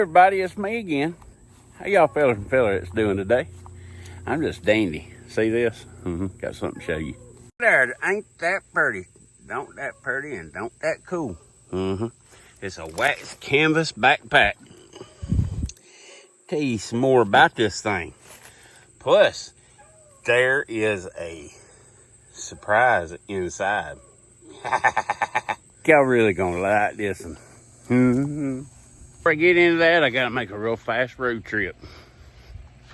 Everybody, it's me again. How y'all fellas and fellas doing today? I'm just dandy. See this? Got something to show you. There, ain't that pretty? Don't that pretty and don't that cool? It's a wax canvas backpack. Tell you some more about this thing. Plus, there is a surprise inside. Y'all really gonna like this one. Before I get into that, I gotta make a real fast road trip.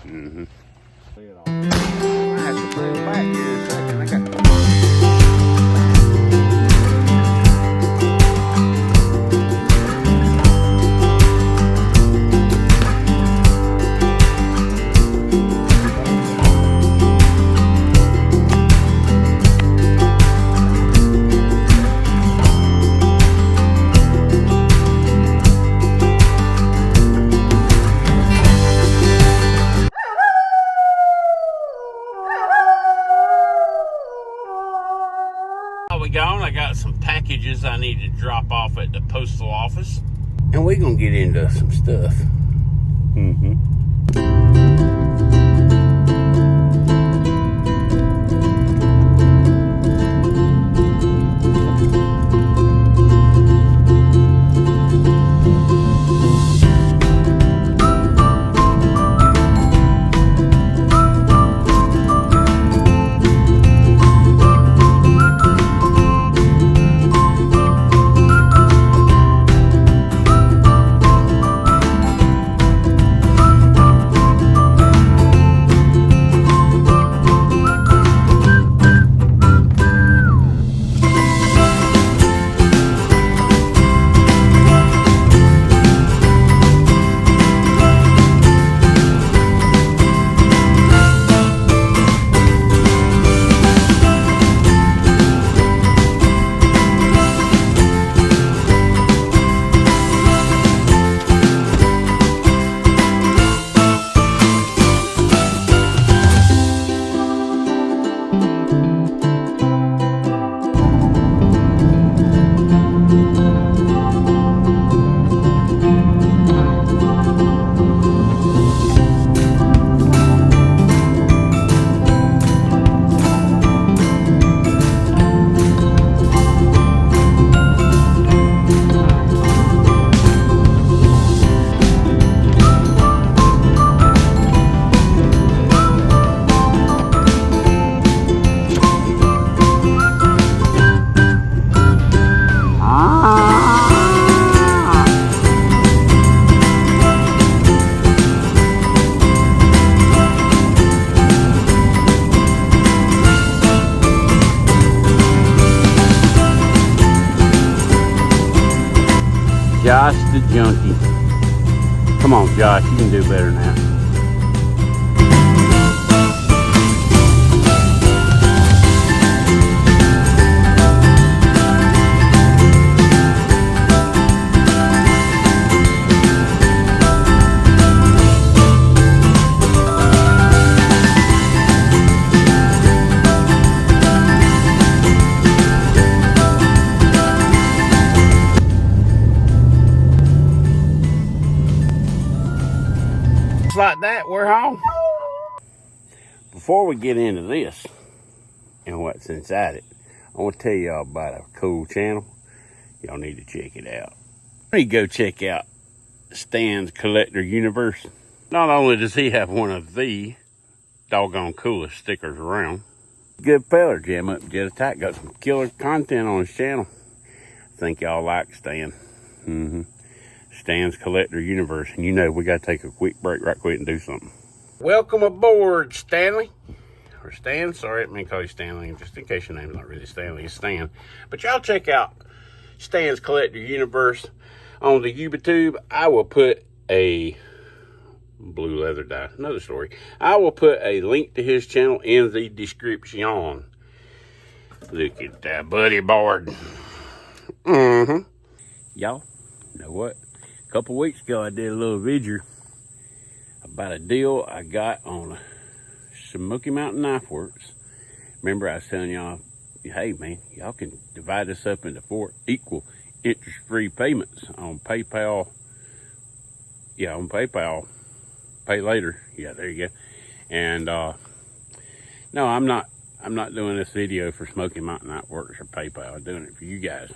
I have to pull back here in a second. I got I got some packages I need to drop off at the postal office. And we're gonna get into some stuff. Josh the junkie. Come on, Josh, you can do better now. Like that, we're home. Before we get into this and what's inside it, I want to tell y'all about a cool channel. Y'all need to check it out. You need to go check out Stan's Collector Universe. Not only does he have one of the doggone coolest stickers around, good feller, Jam Up Jet Attack, got some killer content on his channel. I think y'all like Stan. Stan's Collector Universe, and you know we got to take a quick break right quick and do something. Welcome aboard, Stanley. Or Stan, sorry, I didn't mean to call you Stanley, just in case your name's not really Stanley, it's Stan. But y'all check out Stan's Collector Universe on the YouTube. I will put a blue leather die, another story. I will put a link to his channel in the description. Look at that buddy board. Y'all know what? A couple weeks ago, I did a little video about a deal I got on Smoky Mountain Knife Works. Remember, I was telling y'all, hey man, y'all can divide this up into 4 equal interest-free payments on PayPal Yeah, on PayPal. Pay later. Yeah, there you go. And no, I'm not doing this video for Smoky Mountain Outworks or PayPal. I'm doing it for you guys.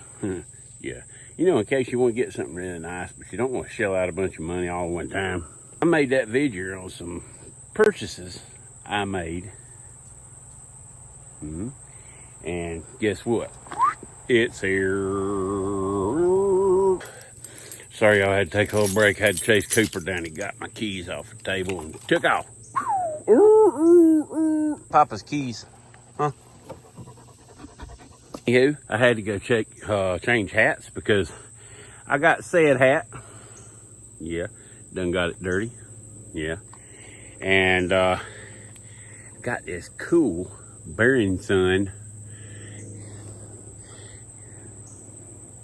Yeah. You know, in case you want to get something really nice, but you don't want to shell out a bunch of money all at one time. I made that video on some purchases I made. And guess what? It's here. Sorry, y'all, had to take a little break. Had to chase Cooper down. He got my keys off the table and took off. Papa's keys. Huh? Anywho, I had to go change hats because I got said hat. Yeah, done got it dirty. Yeah. And got this cool Bearing Sun.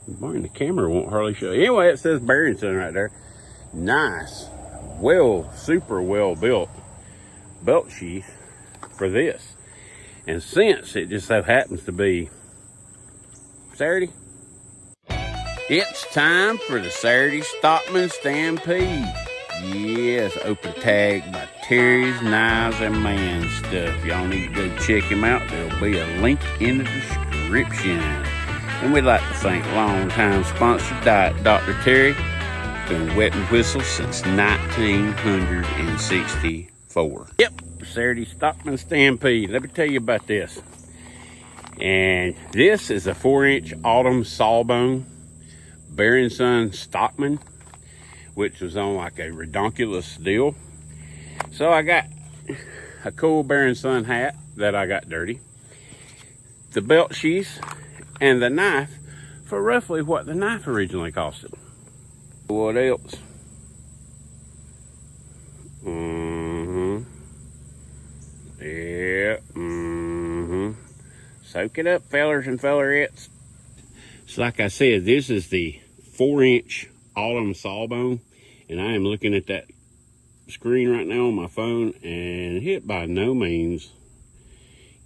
Boy, the camera won't hardly show. Anyway, it says Bearing Sun right there. Nice, super well built belt sheath for this. And since it just so happens to be Saturday, it's time for the Saturday Stopman Stampede. Yes, open tag by Terry's Knives and Man Stuff. Y'all need to go check him out. There'll be a link in the description. And we'd like to thank longtime sponsor, Diet Dr. Terry. Been wet and whistle since 1964. Yep, Saturday Stopman Stampede. Let me tell you about this. And this is a 4-inch autumn sawbone Bearing Sun Stockman, which was on like a redonkulous deal. So I got a cool Bearing Sun hat that I got dirty, the belt sheath, and the knife for roughly what the knife originally costed. What else? Yeah. Soak it up, fellers and fellerettes. So like I said, this is the 4-inch autumn sawbone, and I am looking at that screen right now on my phone, and it by no means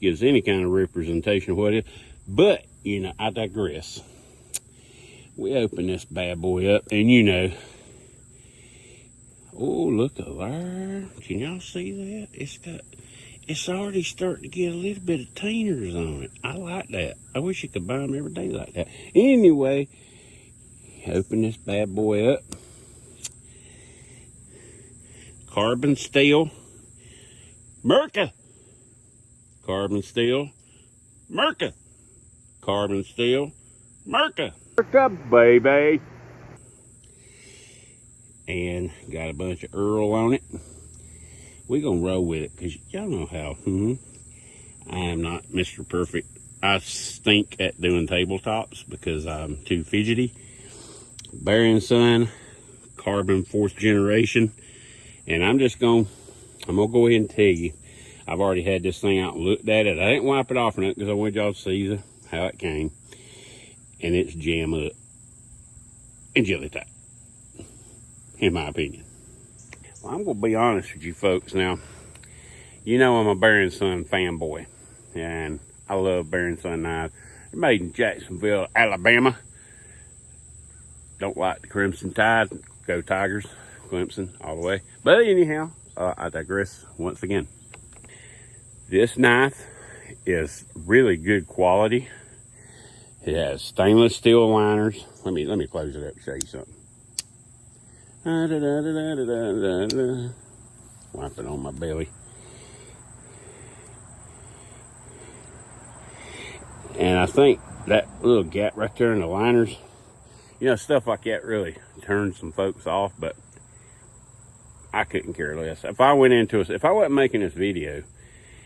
gives any kind of representation of what it is. But, you know, I digress. We open this bad boy up, and you know, oh, look at there. Can y'all see that? It's already starting to get a little bit of tainers on it. I like that. I wish you could buy them every day like that. Anyway, open this bad boy up. Carbon steel. Merca. Carbon steel. Merca. Carbon steel. Merca. Merca, baby. And got a bunch of Earl on it. We're going to roll with it because y'all know how. I am not Mr. Perfect. I stink at doing tabletops because I'm too fidgety. Bearing Sun, carbon 4th generation. And I'm going to go ahead and tell you, I've already had this thing out and looked at it. I didn't wipe it off or nothing because I wanted y'all to see how it came. And it's jam up and jelly tight, in my opinion. Well, I'm going to be honest with you folks now. You know I'm a Bearing Sun fanboy, and I love Bearing Sun knives. They're made in Jacksonville, Alabama. Don't like the Crimson Tide. Go Tigers, Clemson, all the way. But anyhow, I digress once again. This knife is really good quality. It has stainless steel liners. Let me close it up and show you something. Wipe it on my belly. And I think that little gap right there in the liners, you know, stuff like that really turns some folks off, but I couldn't care less. If I wasn't making this video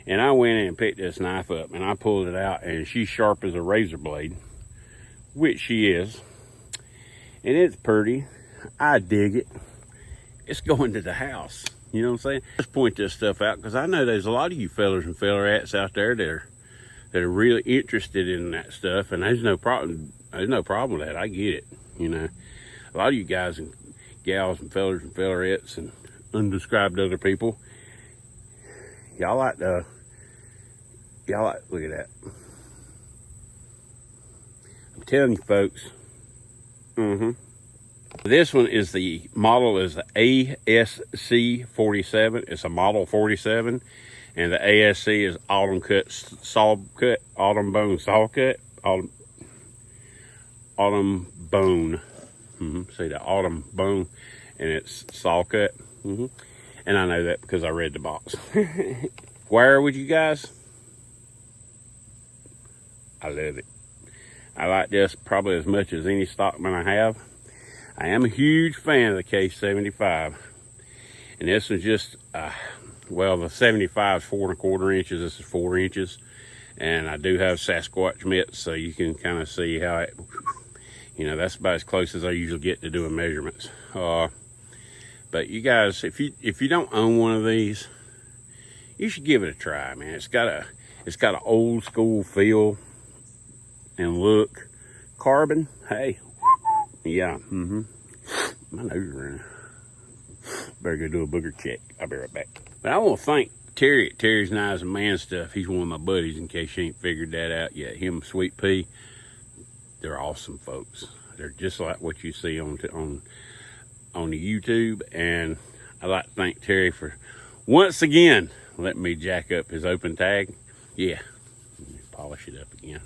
and I went in and picked this knife up and I pulled it out and she's sharp as a razor blade, which she is, and it's pretty, I dig it, it's going to the house. You know what I'm saying? Just point this stuff out because I know there's a lot of you fellers and fellerettes out there that are really interested in that stuff, and there's no problem with that. I get it. You know, a lot of you guys and gals and fellers and fellerettes and undescribed other people, y'all like look at that. I'm telling you folks, This one is the model is the ASC 47. It's a model 47, and the ASC is autumn cut saw cut, autumn bone saw cut, autumn bone. See the autumn bone, and it's saw cut. And I know that because I read the box. Where would you guys? I love it. I like this probably as much as any Stockman I have. I am a huge fan of the K75. And this is just, well, the 75 is 4 1/4 inches. This is 4 inches. And I do have Sasquatch mitts, so you can kind of see how it, you know, that's about as close as I usually get to doing measurements. But you guys, if you don't own one of these, you should give it a try, man. It's got an old school feel and look. Carbon, hey, yeah, my nose is running. Better go do a booger check. I'll be right back. But I want to thank Terry at Terry's Knives and Man Stuff. He's one of my buddies, in case you ain't figured that out yet. Him, Sweet Pea, they're awesome folks. They're just like what you see on the YouTube. And I'd like to thank Terry for once again letting me jack up his open tag. Yeah, let me polish it up again.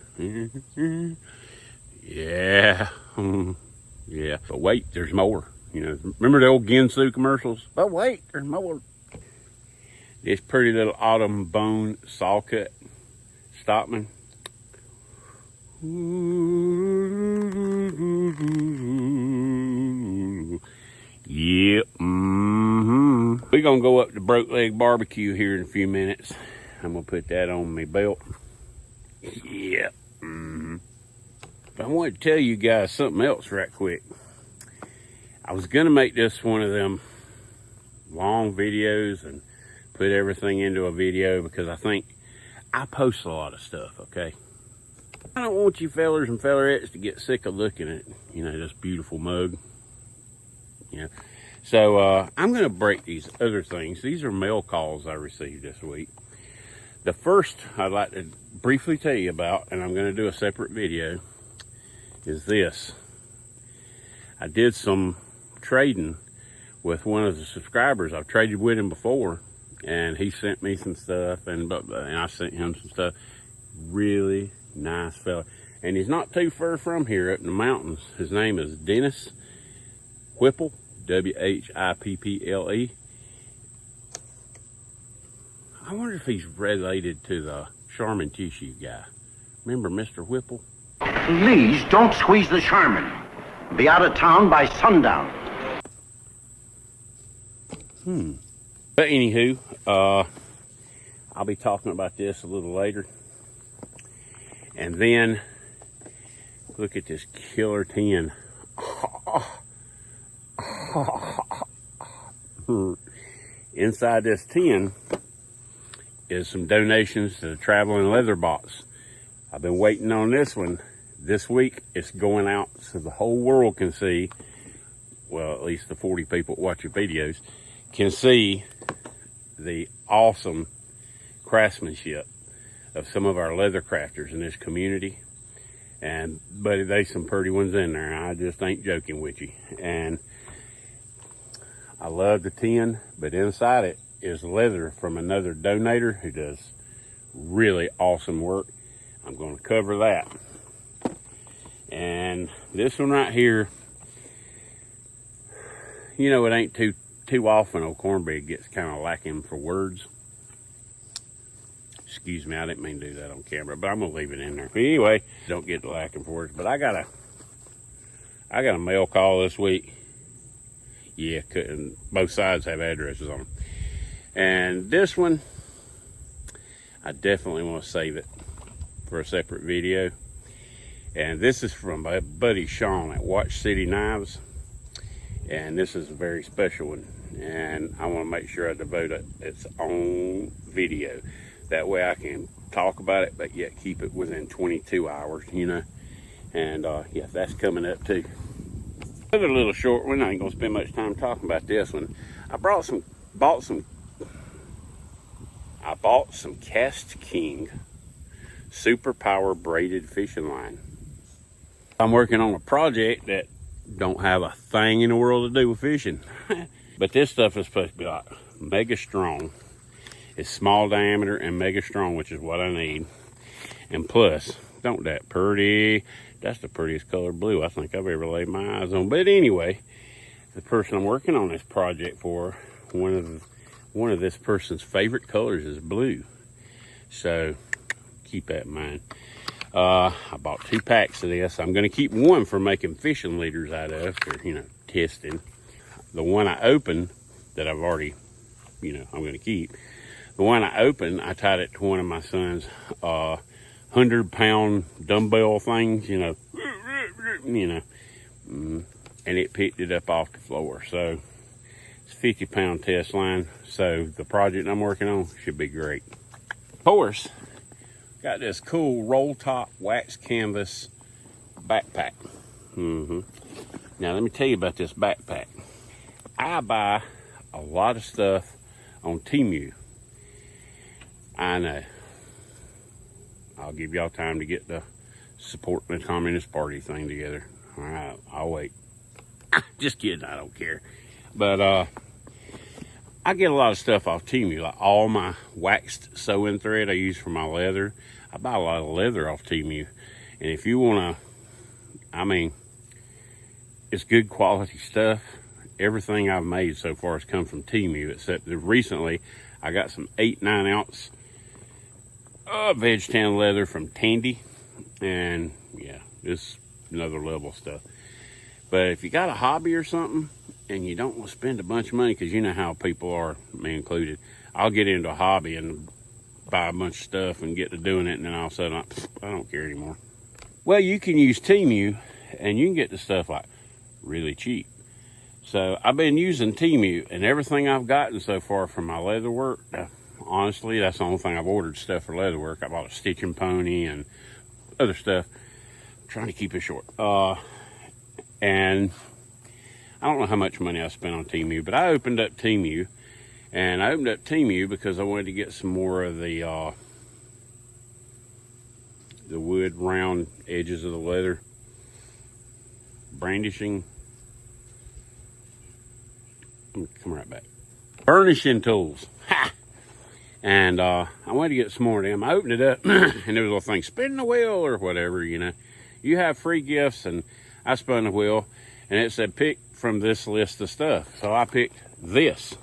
Yeah. Yeah. But wait, there's more. You know, remember the old Ginsu commercials? But wait, there's more. This pretty little autumn bone saw cut Stopman. Yep. We're gonna go up to Broke Leg Barbecue here in a few minutes. I'm gonna put that on my belt. Yep. But I wanted to tell you guys something else right quick. I was gonna make this one of them long videos and put everything into a video, because I think I post a lot of stuff, okay? I don't want you fellers and fellerettes to get sick of looking at, you know, this beautiful mug. You know, so I'm gonna break these other things. These are mail calls I received this week. The first I'd like to briefly tell you about, and I'm gonna do a separate video, is this. I did some trading with one of the subscribers. I've traded with him before, and he sent me some stuff, and I sent him some stuff. Really nice fella, and he's not too far from here up in the mountains. His name is Dennis Whipple, Whipple. I wonder if he's related to the Charmin Tissue guy. Remember Mr. Whipple? Please don't squeeze the Charmin. Be out of town by sundown. But anywho, I'll be talking about this a little later. And then, look at this killer tin. Inside this tin is some donations to the Traveling Leather Box. I've been waiting on this one. This week, it's going out so the whole world can see, well, at least the 40 people that watch your videos, can see the awesome craftsmanship of some of our leather crafters in this community. And buddy, there's some pretty ones in there. I just ain't joking with you. And I love the tin, but inside it is leather from another donator who does really awesome work. I'm going to cover that. And this one right here, you know, it ain't too often old cornbread gets kind of lacking for words. Excuse me, I didn't mean to do that on camera, but I'm gonna leave it in there. But anyway, don't get lacking for words. But I got a mail call this week. Yeah, and both sides have addresses on them. And this one, I definitely want to save it for a separate video. And this is from my buddy Sean at Watch City Knives. And this is a very special one. And I want to make sure I devote it its own video. That way I can talk about it, but yet keep it within 22 hours, you know. And yeah, that's coming up too. Another little short one, I ain't gonna spend much time talking about this one. I bought some Cast King Super Power braided fishing line. I'm working on a project that don't have a thing in the world to do with fishing. But this stuff is supposed to be like mega strong. It's small diameter and mega strong, which is what I need. And plus, don't that pretty? That's the prettiest color blue I think I've ever laid my eyes on. But anyway, the person I'm working on this project for, one of this person's favorite colors is blue. So keep that in mind. I bought 2 packs of this. I'm going to keep one for making fishing leaders out of, for, testing. The one I opened that I've already, I'm going to keep. The one I opened, I tied it to one of my son's 100-pound dumbbell things, and it picked it up off the floor. So it's a 50-pound test line. So the project I'm working on should be great. Of course, got this cool roll top wax canvas backpack. Now let me tell you about this backpack. I buy a lot of stuff on Teamu. I know. I'll give y'all time to get the support the Communist Party thing together. All right, I'll wait. Just kidding, I don't care. But I get a lot of stuff off Teamu, like all my waxed sewing thread I use for my leather. I buy a lot of leather off Teamu. And if you want to, it's good quality stuff. Everything I've made so far has come from Teamu, except that recently I got some 8-9 ounce veg tan leather from Tandy. And yeah, this another level stuff. But if you got a hobby or something and you don't want to spend a bunch of money, because you know how people are, me included, I'll get into a hobby and buy a bunch of stuff and get to doing it, and then all of a sudden I don't care anymore. Well, you can use Teamu and you can get the stuff like really cheap. So I've been using Teamu, and everything I've gotten so far from my leather work, honestly, that's the only thing I've ordered stuff for leather work. I bought a stitching pony and other stuff. I'm trying to keep it short. And I don't know how much money I spent on Teamu, but I opened up Teamu, and I opened up Teamu because I wanted to get some more of the wood round edges of the leather brandishing. Come right back. Burnishing tools. Ha! And I wanted to get some more of them. I opened it up, and there was a little thing, spin the wheel or whatever, You have free gifts, and I spun the wheel, and it said pick from this list of stuff. So I picked this,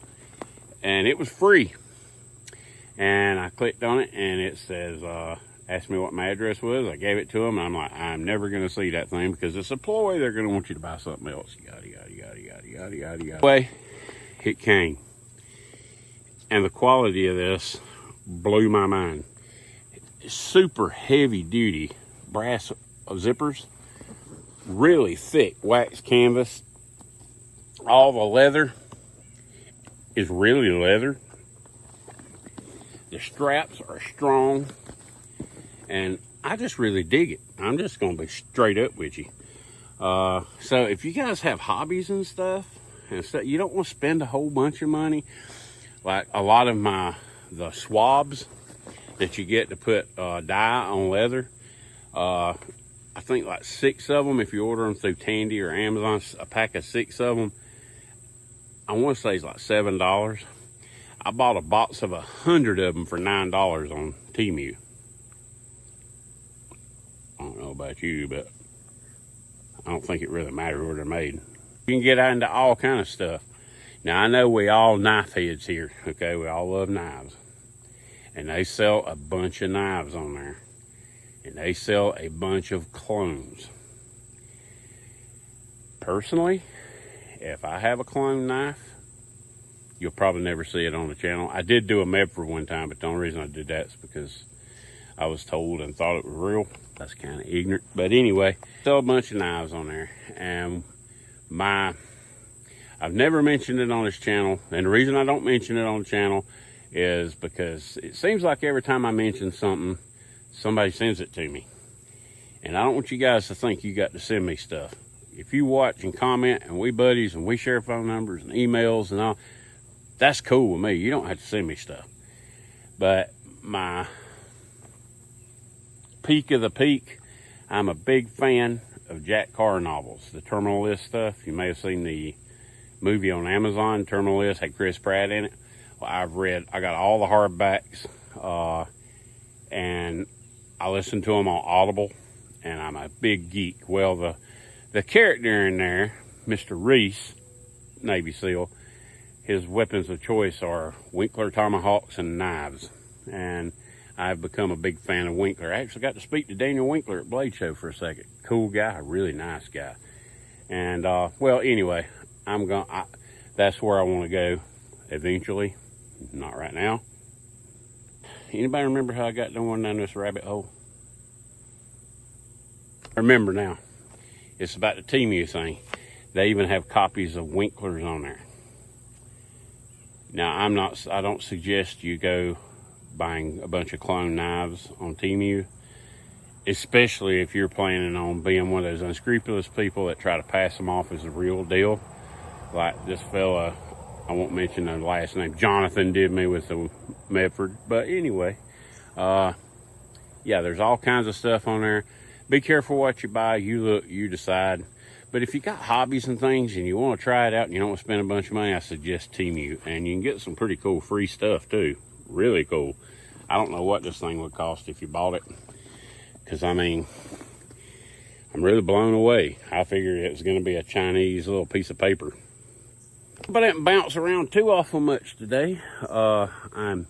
and it was free. And I clicked on it, and it says, asked me what my address was. I gave it to them, and I'm like, I'm never going to see that thing because it's a ploy. They're going to want you to buy something else. Yada, yada, yada, yada, yada, yada, yada. Anyway, it came. And the quality of this blew my mind. It's super heavy duty brass zippers, really thick wax canvas. All the leather is really leather. The straps are strong, and I just really dig it. I'm just gonna be straight up with you. So if you guys have hobbies and stuff, you don't want to spend a whole bunch of money. Like a lot of the swabs that you get to put dye on leather. I think like 6 of them, if you order them through Tandy or Amazon, a pack of 6 of them, I want to say it's like $7. I bought a box of 100 of them for $9 on Teamu. I don't know about you, but I don't think it really matters where they're made. You can get into all kind of stuff. Now, I know we all knife heads here, okay? We all love knives. And they sell a bunch of knives on there. And they sell a bunch of clones. Personally, if I have a clone knife, you'll probably never see it on the channel. I did do a Medford one time, but the only reason I did that is because I was told and thought it was real. That's kind of ignorant. But anyway, sell a bunch of knives on there. And I've never mentioned it on this channel, and the reason I don't mention it on the channel is because it seems like every time I mention something, somebody sends it to me. And I don't want you guys to think you got to send me stuff. If you watch and comment, and we buddies, and we share phone numbers and emails and all, that's cool with me. You don't have to send me stuff. But my peak of the peak, I'm a big fan of Jack Carr novels, the Terminal List stuff. You may have seen the movie on Amazon, Terminal List, had Chris Pratt in it. Well, I got all the hardbacks, and I listen to them on Audible, and I'm a big geek. Well, the character in there, Mr. Reese, Navy SEAL, his weapons of choice are Winkler tomahawks and knives, and I've become a big fan of Winkler. I actually got to speak to Daniel Winkler at Blade Show for a second. Cool guy, really nice guy. And well, anyway, that's where I want to go eventually. Not right now. Anybody remember how I got down this rabbit hole? Remember now. It's about the Teamu thing. They even have copies of Winklers on there. Now, I don't suggest you go buying a bunch of clone knives on Teamu, especially if you're planning on being one of those unscrupulous people that try to pass them off as a real deal. Like this fella, I won't mention the last name, Jonathan did me with the Medford. But anyway, yeah, there's all kinds of stuff on there. Be careful what you buy. You look, you decide. But if you got hobbies and things and you want to try it out and you don't want to spend a bunch of money, I suggest Teamu. And you can get some pretty cool free stuff too. Really cool. I don't know what this thing would cost if you bought it. Because, I mean, I'm really blown away. I figured it was going to be a Chinese little piece of paper. But I didn't bounce around too awful much today. I'm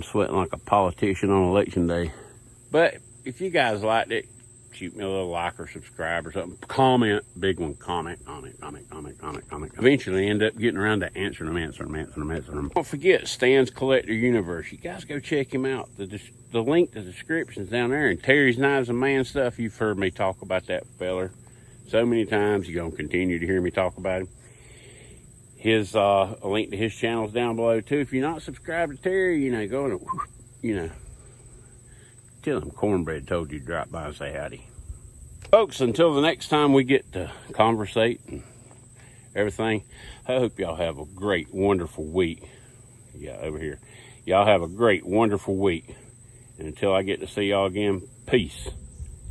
sweating like a politician on election day. But if you guys liked it, shoot me a little like or subscribe or something. Comment, big one, comment. Eventually end up getting around to answering them. Don't forget Stan's Collector Universe. You guys go check him out. The link to the description's down there. And Terry's Knives and Man stuff, you've heard me talk about that feller so many times. You're going to continue to hear me talk about him. A link to his channel's down below too. If you're not subscribed to Terry, go and, tell him Cornbread told you to drop by and say howdy. Folks, until the next time we get to conversate and everything, I hope y'all have a great, wonderful week. Yeah, over here. Y'all have a great, wonderful week. And until I get to see y'all again, peace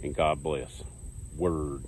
and God bless. Word.